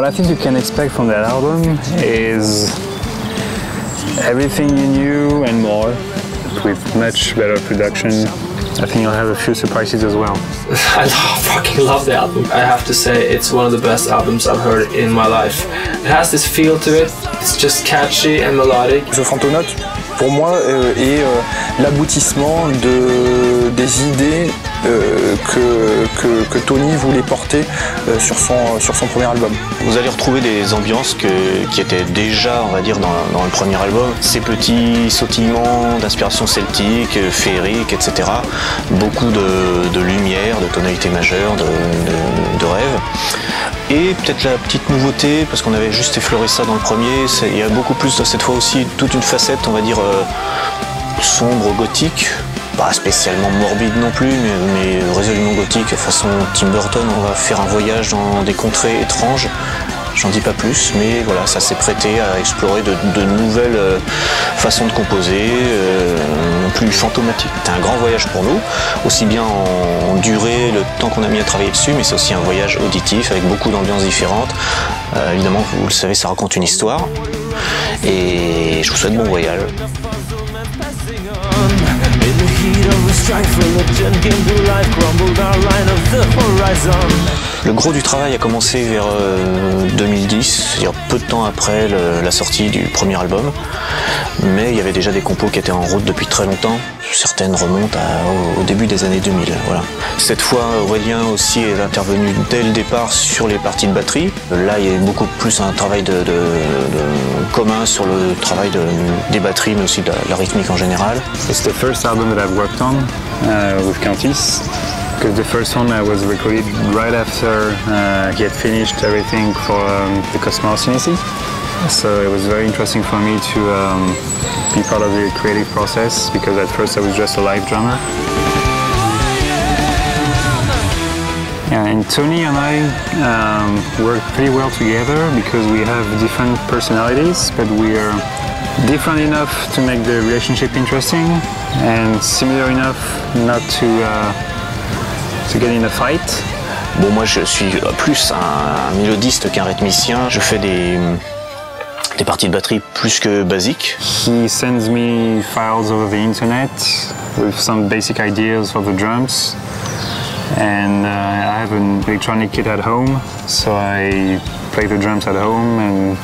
What I think you can expect from that album is everything you knew and more, with much better production. I think you'll have a few surprises as well. I fucking love the album. I have to say it's one of the best albums I've heard in my life. It has this feel to it. It's just catchy and melodic. The PHANTONAUTS, pour moi, est l'aboutissement des idées que Tony voulait porter sur son premier album. Vous allez retrouver des ambiances qui étaient déjà, on va dire, dans le premier album. Ces petits sautillements d'inspiration celtique, féerique, etc. Beaucoup de lumière, de tonalité majeure, de rêve. Et peut-être la petite nouveauté, parce qu'on avait juste effleuré ça dans le premier, il y a beaucoup plus cette fois aussi toute une facette, on va dire, sombre, gothique. Pas spécialement morbide non plus, mais résolument gothique, façon Tim Burton. On va faire un voyage dans des contrées étranges. J'en dis pas plus, mais voilà, ça s'est prêté à explorer de nouvelles façons de composer, plus fantomatiques. C'était un grand voyage pour nous, aussi bien en durée, le temps qu'on a mis à travailler dessus, mais c'est aussi un voyage auditif avec beaucoup d'ambiances différentes. Évidemment, vous le savez, ça raconte une histoire, et je vous souhaite bon voyage. Le gros du travail a commencé vers 2010, c'est-à-dire peu de temps après la sortie du premier album, mais il y avait déjà des compos qui étaient en route depuis très longtemps. Certaines remontent au début des années 2000. Voilà. Cette fois, Aurélien aussi est intervenu dès le départ sur les parties de batterie. Là, il y a beaucoup plus un travail commun sur le travail des batteries, mais aussi de la rythmique en général. It's the first album that I've worked on with Qantice, because the first one was recorded right after he had finished everything for the Cosmos Initiative. So it was very interesting for me to be part of the creative process, because at first I was just a live drummer. And Tony and I work pretty well together because we have different personalities, but we are different enough to make the relationship interesting and similar enough not to get in a fight. Bon, moi je suis plus un mélodiste qu'un rythmicien. Je fais des parties de batterie plus que basiques. He sends me files over the internet with some basic ideas for the drums. And I have an electronic kit at home, so I play the drums at home and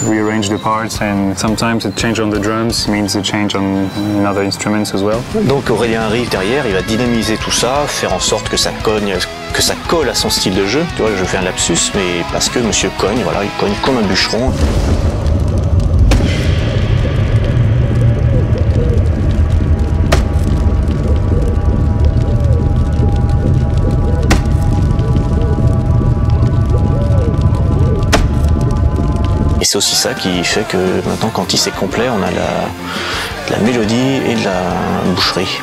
rearrange the parts, and sometimes a change on the drums means a change on other instruments as well. Donc Aurélien arrive derrière, il va dynamiser tout ça, faire en sorte que ça cogne, que ça colle à son style de jeu. Tu vois, je fais un lapsus, mais parce que monsieur cogne, voilà, il cogne comme un bûcheron. Et c'est aussi ça qui fait que maintenant, quand il est complet, on a de la mélodie et de la boucherie.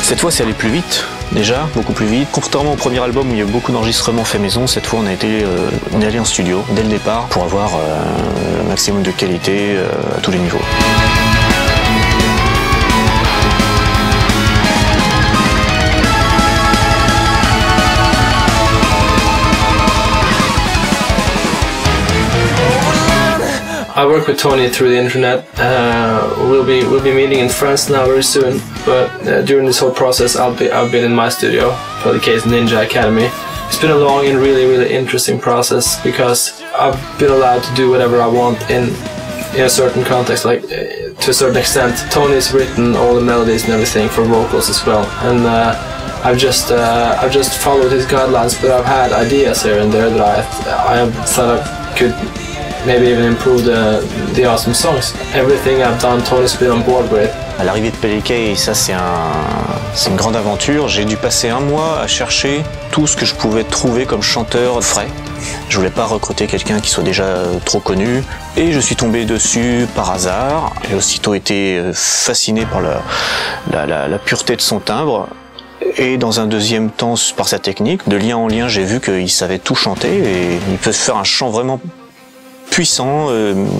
Cette fois, c'est allé plus vite, déjà, beaucoup plus vite. Contrairement au premier album où il y a beaucoup d'enregistrements faits maison, cette fois, on est allé en studio dès le départ pour avoir le maximum de qualité à tous les niveaux. I work with Tony through the internet. We'll be meeting in France now very soon. But during this whole process, I've been in my studio, PelleK Ninja Academy. It's been a long and really interesting process because I've been allowed to do whatever I want in a certain context, like to a certain extent. Tony's written all the melodies and everything for vocals as well, and I've just followed his guidelines, but I've had ideas here and there that I thought I could maybe even improve the awesome songs. Everything I've done, Tony's been on board with. À l'arrivée de PelleK, et ça c'est une grande aventure, j'ai dû passer un mois à chercher tout ce que je pouvais trouver comme chanteur frais. Je voulais pas recruter quelqu'un qui soit déjà trop connu, et je suis tombé dessus par hasard. J'ai aussitôt été fasciné par la pureté de son timbre. Et dans un deuxième temps, par sa technique, de lien en lien, j'ai vu qu'il savait tout chanter, et il peut faire un chant vraiment puissant,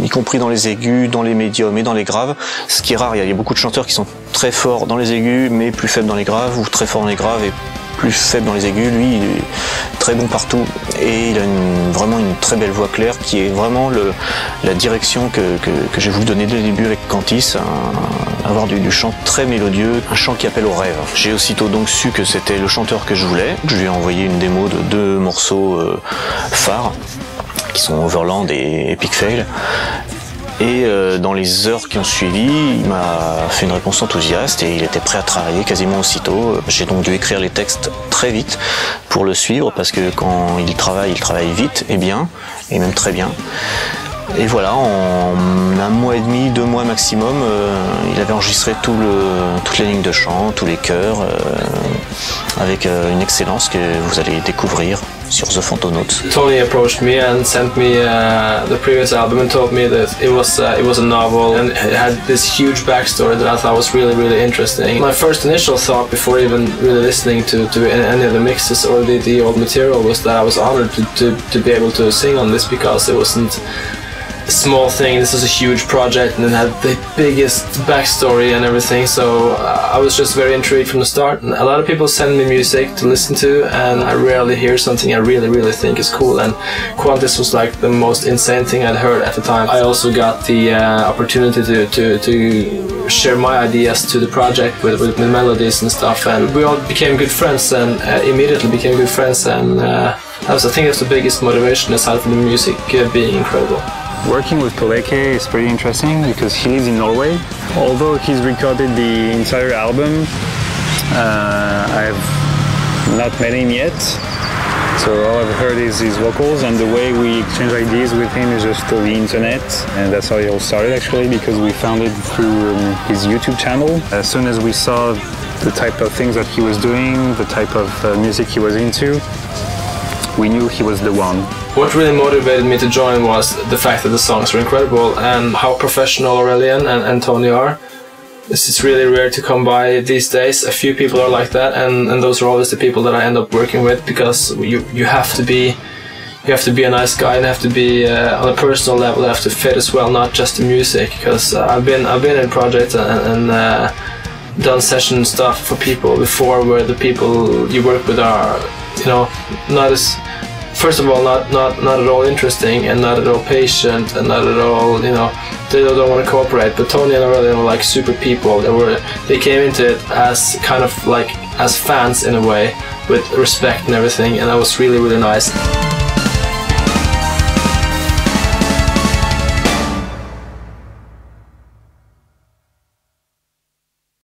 y compris dans les aigus, dans les médiums et dans les graves, ce qui est rare. Il y a beaucoup de chanteurs qui sont très forts dans les aigus mais plus faibles dans les graves, ou très forts dans les graves et plus faible dans les aigus. Lui, il est très bon partout, et il a vraiment une très belle voix claire, qui est vraiment la direction que j'ai voulu donner dès le début avec Qantice, avoir du chant très mélodieux, un chant qui appelle au rêve. J'ai aussitôt donc su que c'était le chanteur que je voulais. Je lui ai envoyé une démo de 2 morceaux phares, qui sont Overland et Epic Fail. Et dans les heures qui ont suivi, il m'a fait une réponse enthousiaste et il était prêt à travailler quasiment aussitôt. J'ai donc dû écrire les textes très vite pour le suivre, parce que quand il travaille vite et bien, et même très bien. Et voilà, en 1 mois et demi, 2 mois maximum, il avait enregistré toutes les lignes de chant, tous les chœurs, avec une excellence que vous allez découvrir sur The PHANTONAUTS. Tony approached me and sent me the previous album and told me that it was a novel and it had this huge backstory that I thought was really, really interesting. My first initial thought before even really listening to any of the mixes or the old material was that I was honored to be able to sing on this, because it wasn't a small thing. This was a huge project and it had the biggest backstory and everything, so I was just very intrigued from the start. And a lot of people send me music to listen to, and I rarely hear something I really, really think is cool, and Qantice was like the most insane thing I'd heard at the time. I also got the opportunity to share my ideas to the project with melodies and stuff, and we all became good friends, and immediately became good friends, and I think that's the biggest motivation aside from the music being incredible. Working with PelleK is pretty interesting because he lives in Norway. Although he's recorded the entire album, I've not met him yet. So all I've heard is his vocals, and the way we exchange ideas with him is just through the internet. And that's how it all started, actually, because we found it through his YouTube channel. As soon as we saw the type of things that he was doing, the type of music he was into, we knew he was the one. What really motivated me to join was the fact that the songs were incredible and how professional Aurelian and Tony are. This is really rare to come by these days. A few people are like that, and those are always the people that I end up working with, because you have to be a nice guy and have to be on a personal level, have to fit as well, not just the music. Because I've been in projects and done session stuff for people before, where the people you work with are, you know, not as, first of all, not at all interesting, and not at all patient, and not at all, you know, they don't want to cooperate. But Tony and Aurelian were like super people. They came into it as kind of like as fans in a way, with respect and everything, and that was really, really nice.